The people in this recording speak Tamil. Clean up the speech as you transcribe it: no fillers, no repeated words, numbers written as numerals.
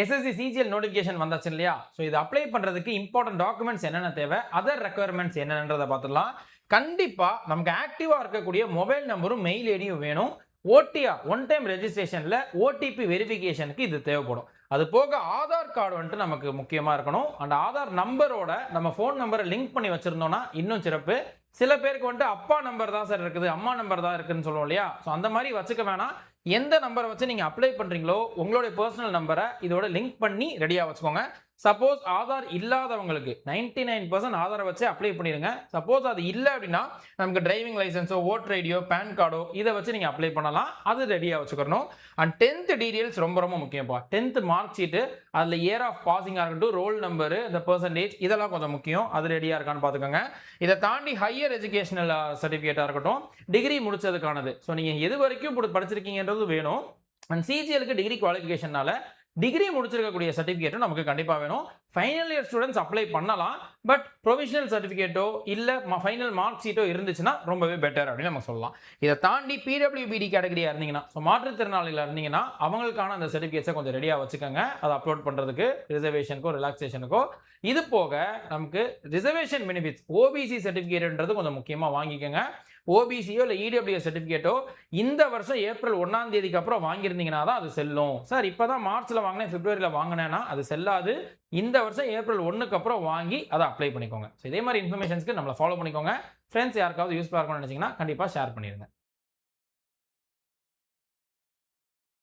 எஸ்எஸ்சி சிஜிஎல் நோட்டிஃபிகேஷன் வந்தாச்சு இல்லையா? ஸோ இது அப்ளை பண்ணுறதுக்கு இம்பார்ட்டன்ட் டாக்குமெண்ட்ஸ் என்னென்ன தேவை, அதர் ரெக்குயர்மெண்ட்ஸ் என்னன்றதை பார்த்துடலாம். கண்டிப்பாக நமக்கு ஆக்டிவாக இருக்கக்கூடிய மொபைல் நம்பரும் மெயில் ஐடியும் வேணும். ஓடிஆர் ஒன் டைம் ரெஜிஸ்ட்ரேஷனில் ஓடிபி வெரிஃபிகேஷனுக்கு இது தேவைப்படும். அது போக ஆதார் கார்டு வந்துட்டு நமக்கு முக்கியமாக இருக்கணும். அந்த ஆதார் நம்பரோட நம்ம ஃபோன் நம்பரை லிங்க் பண்ணி வச்சுருந்தோம்னா இன்னும் சிறப்பு. சில பேருக்கு வந்துட்டு அப்பா நம்பர் தான் சார் இருக்குது, அம்மா நம்பர் தான் இருக்குதுன்னு சொல்லுவோம் இல்லையா? ஸோ அந்த மாதிரி வச்சுக்க வேணாம். எந்த நம்பரை வச்சு நீங்கள் அப்ளை பண்ணுறீங்களோ உங்களுடைய பர்சனல் நம்பரை இதோட லிங்க் பண்ணி ரெடியாக வச்சுக்கோங்க. சப்போஸ் ஆதார் இல்லாதவங்களுக்கு 99% ஆதாரை வச்சு அப்ளை பண்ணிடுங்க. சப்போஸ் அது இல்லை அப்படின்னா நமக்கு டிரைவிங் லைசன்ஸோ ஓட்டர் ஐடியோ பேன் கார்டோ இதை வச்சு நீங்கள் அப்ளை பண்ணலாம். அது ரெடியாக வச்சுக்கணும். அண்ட் 10th டீடைல்ஸ் ரொம்ப ரொம்ப முக்கியம்ப்பா. 10th மார்க் ஷீட்டு, அதில் இயர் ஆஃப் பாசிங்காக இருக்கட்டும், ரோல் நம்பரு, இந்த பர்சன்டேஜ் இதெல்லாம் கொஞ்சம் முக்கியம். அது ரெடியாக இருக்கான்னு பார்த்துக்கோங்க. இதை தாண்டி ஹையர் எஜுகேஷனல் சர்டிஃபிகேட்டாக இருக்கட்டும், டிகிரி முடிச்சதுக்கானது. ஸோ நீங்கள் எது வரைக்கும் படிச்சிருக்கீங்கன்றது வேணும். அண்ட் சிஜிஎலுக்கு டிகிரி குவாலிஃபிகேஷனால டிகிரி முடிச்சிருக்கக்கூடிய சர்டிஃபிகேட்டும் நமக்கு கண்டிப்பாக வேணும். ஃபைனல் இயர் ஸ்டூடெண்ட்ஸ் அப்ளை பண்ணலாம். பட் ப்ரொவிஷனல் சர்டிஃபிகேட்டோ இல்லை ஃபைனல் மார்க் ஷீட்டோ இருந்துச்சுன்னா ரொம்பவே பெட்டர் அப்படின்னு நம்ம சொல்லலாம். இதை தாண்டி பிடபிள்யூபிடி கேட்டகரியாக இருந்தீங்கன்னா, ஸோ மாற்றுத்திறனாளிகளாக இருந்தீங்கன்னா அவங்களுக்கான அந்த சர்டிஃபிகேட்ஸை கொஞ்சம் ரெடியாக வச்சுக்கோங்க. அதை அப்லோட் பண்ணுறதுக்கு ரிசர்வேஷனுக்கோ ரிலாக்ஸேஷனுக்கோ. இது போக நமக்கு ரிசர்வேஷன் பெனிஃபிட்ஸ் ஓபிசி சர்டிஃபிகேட்ன்றது கொஞ்சம் முக்கியமாக வாங்கிக்கோங்க. ஓபிசியோ இல்லை இடபிள்யூஎஸ் சர்டிஃபிகேட்டோ இந்த வருஷம் ஏப்ரல் 1ஆம் தேதிக்கு அப்புறம் வாங்கியிருந்தீங்கன்னா தான் அது செல்லும். சார் இப்போ தான் மார்ச்சில் வாங்கினேன், பிப்ரவரியில் வாங்கினேன்னா அது செல்லாது. இந்த வருஷம் ஏப்ரல் 1க்கு அப்புறம் வாங்கி அதை அப்ளை பண்ணிக்கோங்க. ஸோ இதே மாதிரி இன்ஃபர்மேஷன்ஸ்க்கு நம்மளை ஃபாலோ பண்ணிக்கோங்க. ஃப்ரெண்ட்ஸ் யாருக்காவது யூஸ்ஃபுல்லாக இருக்கும்னு நினச்சிங்கன்னா கண்டிப்பாக ஷேர் பண்ணிடுங்க.